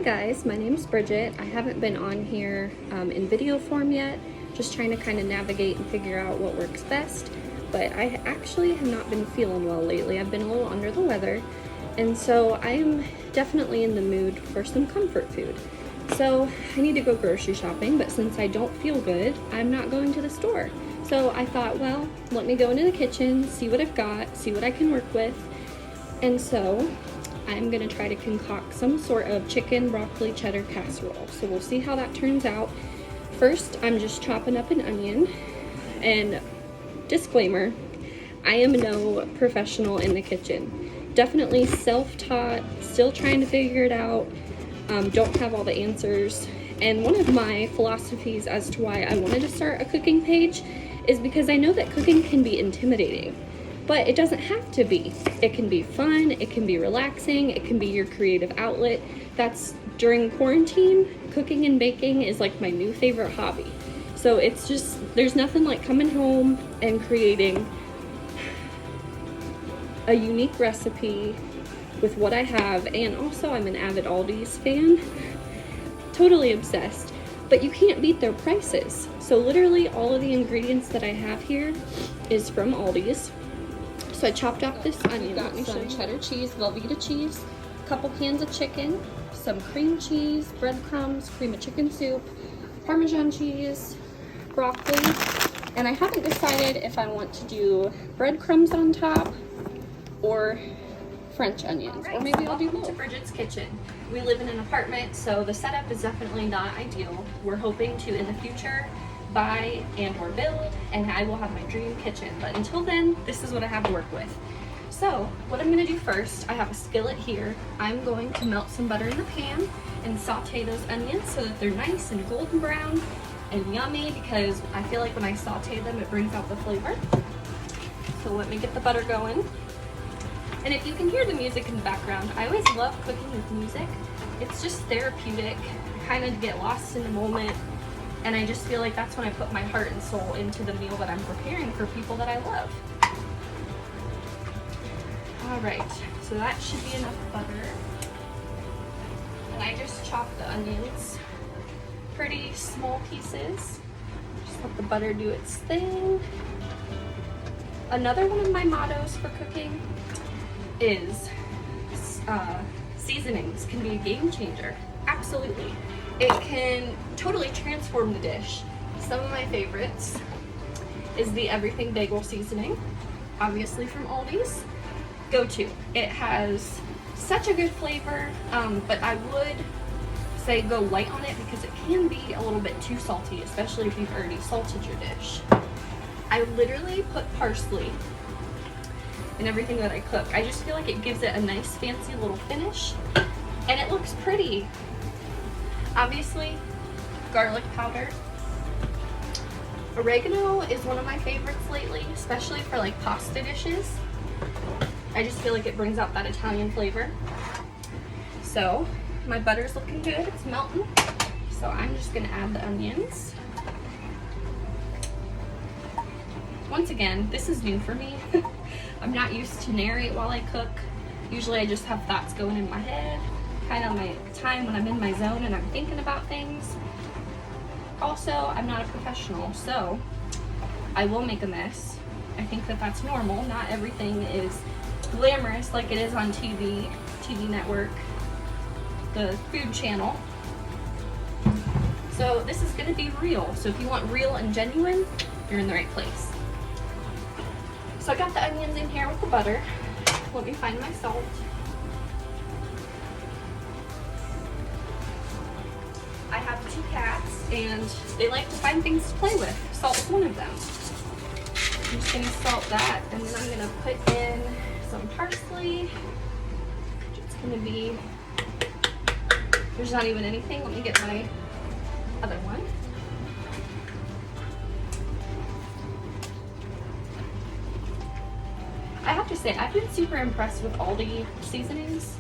guys, my name's Bridget. I haven't been on here in video form yet, just trying to kind of navigate and figure out what works best. But I actually have not been feeling well lately. I've been a little under the weather, and so I'm definitely in the mood for some comfort food. So I need to go grocery shopping, but since I don't feel good, I'm not going to the store. So I thought, well, let me go into the kitchen, see what I've got, see what I can work with. And so I'm gonna try to concoct some sort of chicken broccoli cheddar casserole. So we'll see how that turns out. First, I'm just chopping up an onion. And disclaimer, I am no professional in the kitchen. Definitely self-taught, still trying to figure it out. Don't have all the answers. And one of my philosophies as to why I wanted to start a cooking page is because I know that cooking can be intimidating. But it doesn't have to be. It can be fun, it can be relaxing, it can be your creative outlet. That's during quarantine, cooking and baking is like my new favorite hobby. So it's just, there's nothing like coming home and creating a unique recipe with what I have. And also I'm an avid Aldi's fan, totally obsessed. But you can't beat their prices. So literally all of the ingredients that I have here is from Aldi's. So I chopped up this onion. Got some cheddar cheese, Velveeta cheese, a couple cans of chicken, some cream cheese, breadcrumbs, cream of chicken soup, Parmesan cheese, broccoli, and I haven't decided if I want to do breadcrumbs on top or French onions, or maybe I'll do both. Welcome to Bridget's kitchen. We live in an apartment, so the setup is definitely not ideal. We're hoping to, in the future, buy and or build, and I will have my dream kitchen. But until then, this is what I have to work with. So what I'm gonna do first, I have a skillet here. I'm going to melt some butter in the pan and saute those onions so that they're nice and golden brown and yummy, because I feel like when I saute them, it brings out the flavor. So let me get the butter going. And if you can hear the music in the background, I always love cooking with music. It's just therapeutic. I kind of get lost in the moment. And I just feel like that's when I put my heart and soul into the meal that I'm preparing for people that I love. All right, so that should be enough butter. And I just chopped the onions pretty small pieces. Just let the butter do its thing. Another one of my mottos for cooking is seasonings can be a game changer. Absolutely. It can totally transform the dish. Some of my favorites is the everything bagel seasoning, obviously from Aldi's. Go to. It has such a good flavor, but I would say go light on it because it can be a little bit too salty, especially if you've already salted your dish. I literally put parsley in everything that I cook. I just feel like it gives it a nice fancy little finish, and it looks pretty. Obviously, garlic powder. Oregano is one of my favorites lately, especially for like pasta dishes. I just feel like it brings out that Italian flavor. So my butter's looking good, it's melting. So I'm just gonna add the onions. Once again, this is new for me. I'm not used to narrate while I cook. Usually I just have thoughts going in my head, kind of my time when I'm in my zone and I'm thinking about things. Also, I'm not a professional, so I will make a mess. I think that that's normal. Not everything is glamorous like it is on TV network, the food channel. So this is gonna be real. So if you want real and genuine, you're in the right place. So I got the onions in here with the butter. Let me find my salt. I have 2 cats and they like to find things to play with. Salt's one of them. I'm just gonna salt that, and then I'm gonna put in some parsley. It's gonna be, there's not even anything. Let me get my other one. I have to say, I've been super impressed with Aldi seasonings.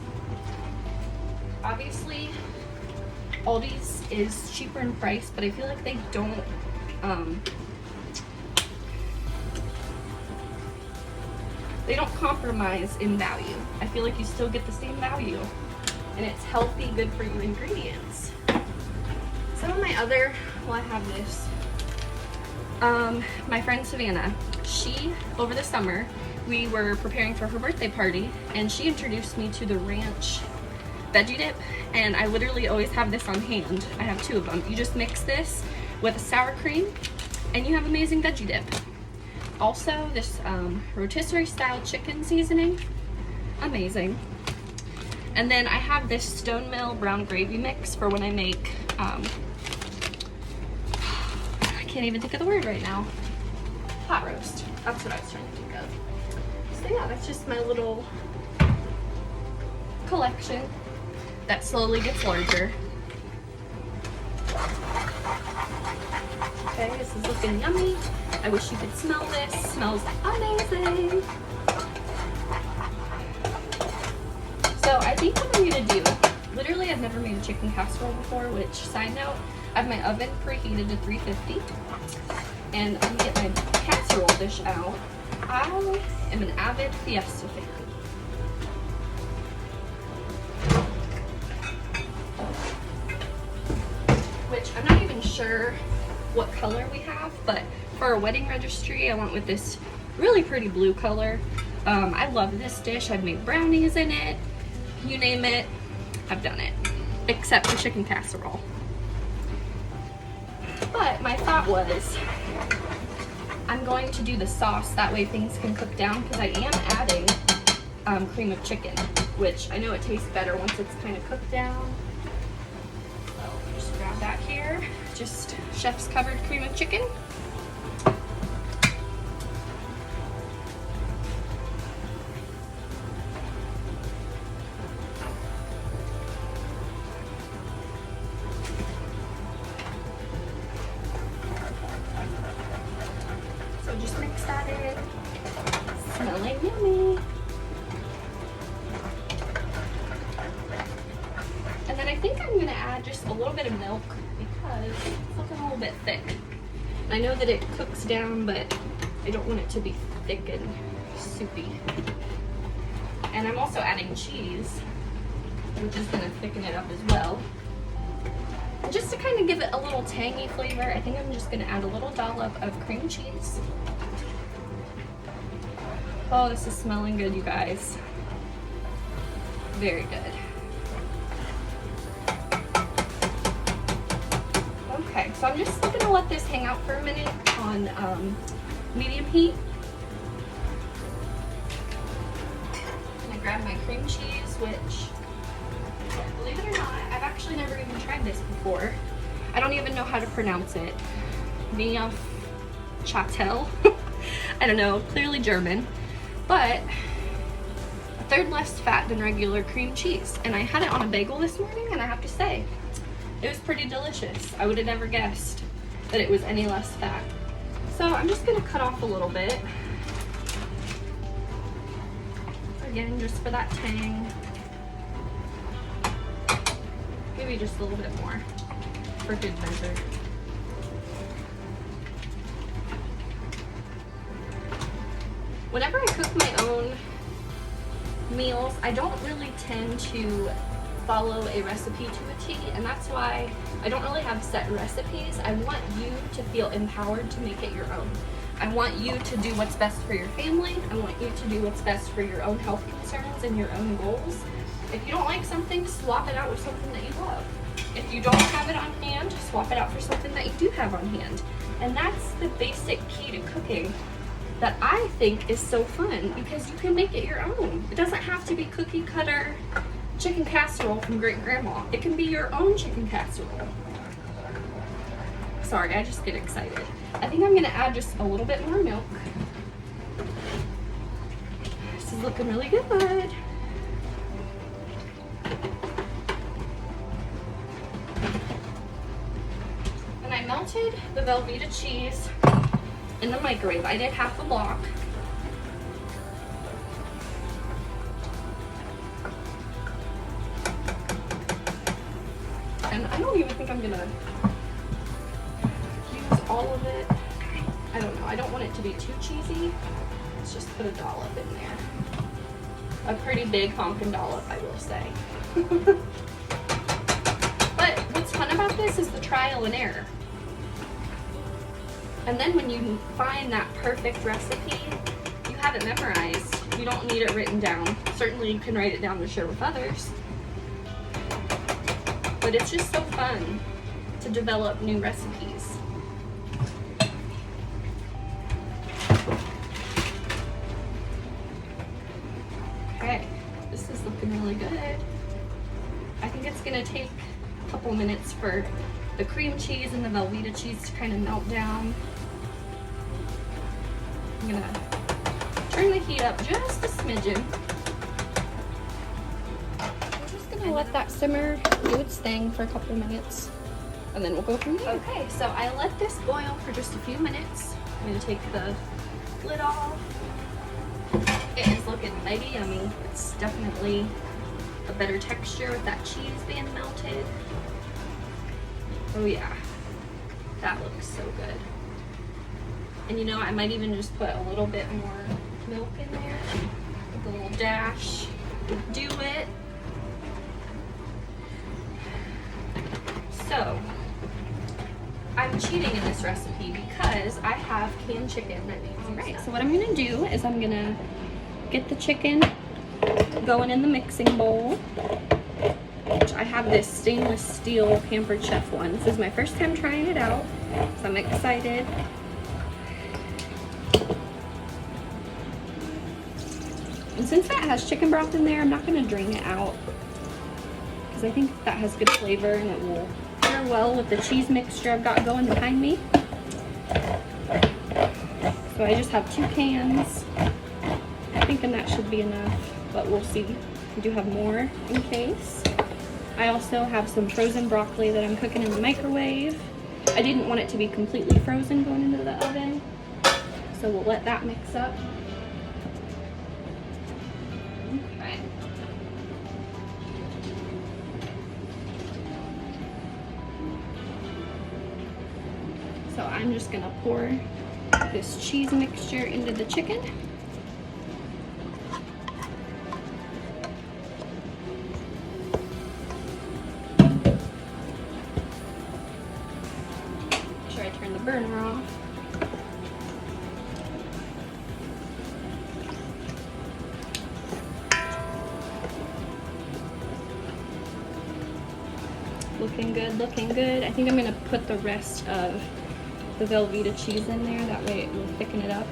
Obviously, Aldi's is cheaper in price, but I feel like they don't compromise in value. I feel like you still get the same value. and it's healthy, good for you ingredients. Some of my other, well, I have this. My friend Savannah, she, over the summer, we were preparing for her birthday party, and she introduced me to the ranch veggie dip, and I literally always have this on hand. I have 2 of them. You just mix this with a sour cream, and you have amazing veggie dip. Also, this rotisserie style chicken seasoning, amazing. And then I have this Stone Mill brown gravy mix for when I make, I can't even think of the word right now. Pot roast. That's what I was trying to think of. So yeah, that's just my little collection that slowly gets larger. Okay, this is looking yummy. I wish you could smell this. It smells amazing. So I think what I'm gonna do, literally I've never made a chicken casserole before, which, side note, I have my oven preheated to 350, and I'm gonna get my casserole dish out. I am an avid Fiesta fan. Which I'm not even sure what color we have, but for our wedding registry, I went with this really pretty blue color. I love this dish. I've made brownies in it. You name it, I've done it, except for chicken casserole. But my thought was, I'm going to do the sauce, that way things can cook down, because I am adding cream of chicken, which I know it tastes better once it's kind of cooked down. So just grab that here, just chef's covered cream of chicken. Just mix that in. Smelling yummy. And then I think I'm gonna add just a little bit of milk because it's looking a little bit thick. I know that it cooks down, but I don't want it to be thick and soupy. And I'm also adding cheese, which is gonna thicken it up as well. Just to kind of give it a little tangy flavor, I think I'm just gonna add a little dollop of cream cheese. Oh, this is smelling good, you guys. Very good. Okay, so I'm just gonna let this hang out for a minute on medium heat. I'm gonna grab my cream cheese, which, believe it or not, I've actually never even tried this before. I don't even know how to pronounce it. Neufchâtel. I don't know, clearly German. But a third less fat than regular cream cheese. And I had it on a bagel this morning, and I have to say, it was pretty delicious. I would have never guessed that it was any less fat. So I'm just gonna cut off a little bit. Again, just for that tang. Maybe just a little bit more for good measure. Whenever I cook my own meals, I don't really tend to follow a recipe to a T, and that's why I don't really have set recipes. I want you to feel empowered to make it your own. I want you to do what's best for your family. I want you to do what's best for your own health concerns and your own goals. If you don't like something, swap it out with something that you love. If you don't have it on hand, swap it out for something that you do have on hand. And that's the basic key to cooking that I think is so fun, because you can make it your own. It doesn't have to be cookie cutter chicken casserole from great grandma. It can be your own chicken casserole. Sorry, I just get excited. I think I'm gonna add just a little bit more milk. This is looking really good. And I melted the Velveeta cheese in the microwave. I did half a block. And I don't even think I'm gonna use all of it. I don't know, I don't want it to be too cheesy. Let's just put a dollop in there. A pretty big honkin' dollop, I will say. But what's fun about this is the trial and error. And then when you find that perfect recipe, you have it memorized. You don't need it written down. Certainly you can write it down to share with others. But it's just so fun to develop new recipes. Okay, this is looking really good. I think it's gonna take a couple minutes for the cream cheese and the Velveeta cheese to kind of melt down. I'm gonna turn the heat up just a smidgen. I'm just gonna let that simmer, do its thing for a couple minutes, and then we'll go from there. Okay, so I let this boil for just a few minutes. I'm gonna take the lid off. It is looking mighty yummy. It's definitely a better texture with that cheese being melted. Oh yeah, that looks so good. And you know, I might even just put a little bit more milk in there. With a little dash would do it. So, I'm cheating in this recipe because I have canned chicken that needs used. Right, so what I'm gonna do is I'm gonna get the chicken going in the mixing bowl. Which I have this stainless steel Pampered Chef one. This is my first time trying it out, so I'm excited. And since that has chicken broth in there, I'm not going to drain it out because I think that has good flavor and it will pair well with the cheese mixture I've got going behind me. So I just have 2 cans. I'm thinking that should be enough, but we'll see. I do have more in case. I also have some frozen broccoli that I'm cooking in the microwave. I didn't want it to be completely frozen going into the oven, so we'll let that mix up. Okay. So I'm just gonna pour this cheese mixture into the chicken. Turn the burner off. Looking good, looking good. I think I'm gonna put the rest of the Velveeta cheese in there, that way it will thicken it up.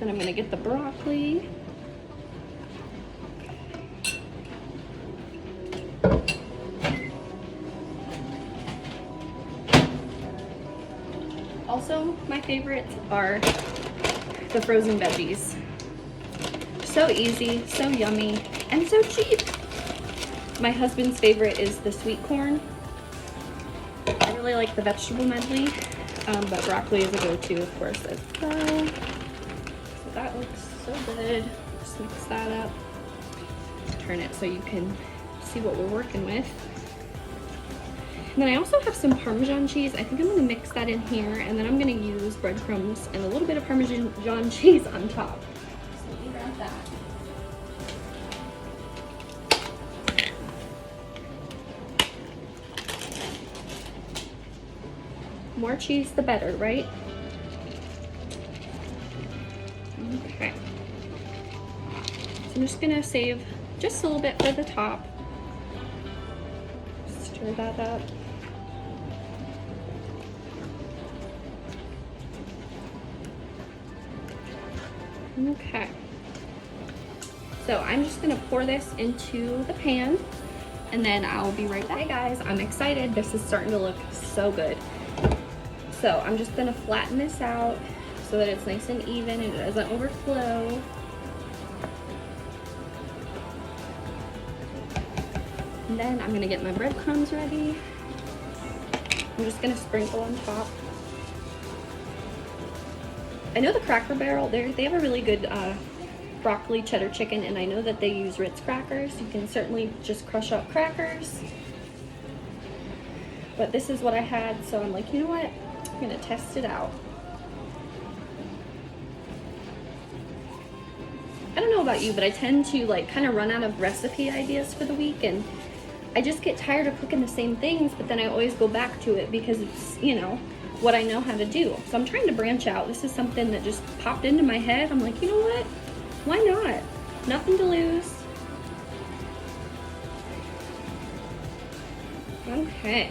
Then I'm gonna get the broccoli. Also, my favorites are the frozen veggies. So easy, so yummy, and so cheap. My husband's favorite is the sweet corn. I really like the vegetable medley, but broccoli is a go-to, of course, as well. That looks so good. Just mix that up. Turn it so you can see what we're working with. And then I also have some Parmesan cheese. I think I'm gonna mix that in here, and then I'm gonna use breadcrumbs and a little bit of Parmesan cheese on top. So let me grab that. More cheese, the better, right? Okay, so I'm just gonna save just a little bit for the top. Stir that up. Okay, so I'm just gonna pour this into the pan and then I'll be right back. Hey guys, I'm excited. This is starting to look so good. So I'm just gonna flatten this out so that it's nice and even and it doesn't overflow. And then I'm gonna get my breadcrumbs ready. I'm just gonna sprinkle on top. I know the Cracker Barrel, they have a really good broccoli cheddar chicken, and I know that they use Ritz crackers. You can certainly just crush up crackers. but this is what I had, so I'm like, you know what? I'm gonna test it out. I don't know about you, but I tend to like kind of run out of recipe ideas for the week, and I just get tired of cooking the same things, but then I always go back to it because it's, you know, what I know how to do. So I'm trying to branch out. This is something that just popped into my head. I'm like, you know what? Why not? Nothing to lose. Okay.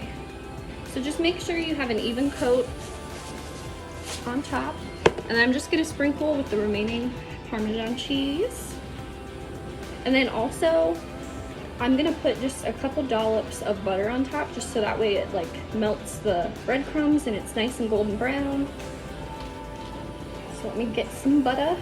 So just make sure you have an even coat on top. And then I'm just gonna sprinkle with the remaining Parmesan cheese. And then also, I'm gonna put just a couple dollops of butter on top, just so that way it like melts the breadcrumbs and it's nice and golden brown. So let me get some butter.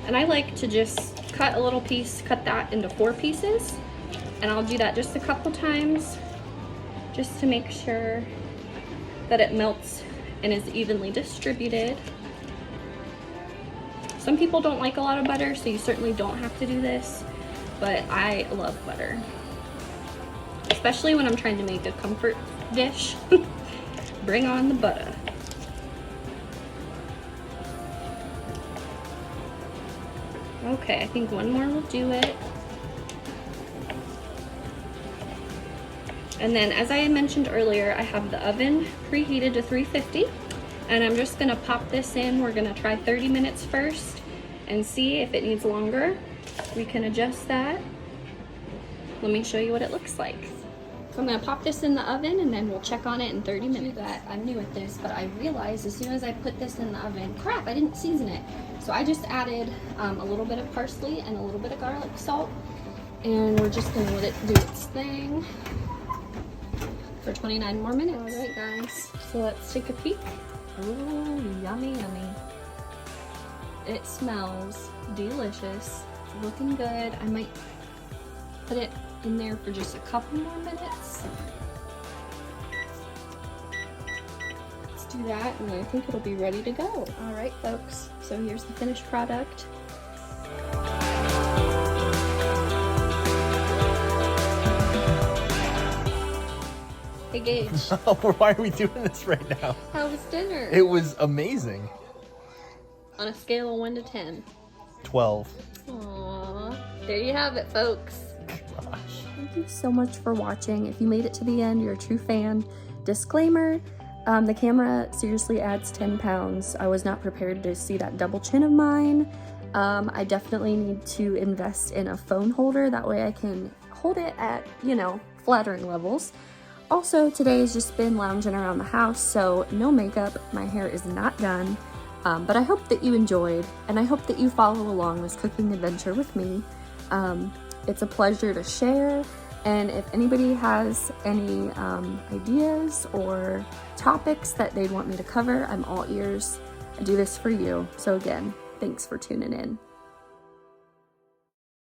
And I like to just cut a little piece, cut that into 4 pieces. And I'll do that just a couple times, just to make sure that it melts and is evenly distributed. Some people don't like a lot of butter, so you certainly don't have to do this, but I love butter. Especially when I'm trying to make a comfort dish. Bring on the butter. Okay, I think one more will do it. And then, as I had mentioned earlier, I have the oven preheated to 350, and I'm just gonna pop this in. We're gonna try 30 minutes first and see if it needs longer. We can adjust that. Let me show you what it looks like. So I'm gonna pop this in the oven and then we'll check on it in 30 minutes. I'm new at this, but I realized as soon as I put this in the oven, crap, I didn't season it. So I just added a little bit of parsley and a little bit of garlic salt, and we're just gonna let it do its thing for 29 more minutes. All right, guys, so let's take a peek. Ooh, yummy, yummy. It smells delicious. It's looking good. I might put it in there for just a couple more minutes. Let's do that, and I think it'll be ready to go. All right, folks, so here's the finished product. Hey, Gage. Why are we doing this right now? How was dinner? It was amazing. On a scale of 1 to 10. 12. Aww. There you have it, folks. Gosh. Thank you so much for watching. If you made it to the end, you're a true fan. Disclaimer, the camera seriously adds 10 pounds. I was not prepared to see that double chin of mine. I definitely need to invest in a phone holder. That way I can hold it at, you know, flattering levels. Also, today has just been lounging around the house, so no makeup. My hair is not done. But I hope that you enjoyed, and I hope that you follow along this cooking adventure with me. It's a pleasure to share, and if anybody has any ideas or topics that they'd want me to cover, I'm all ears. I do this for you. So again, thanks for tuning in.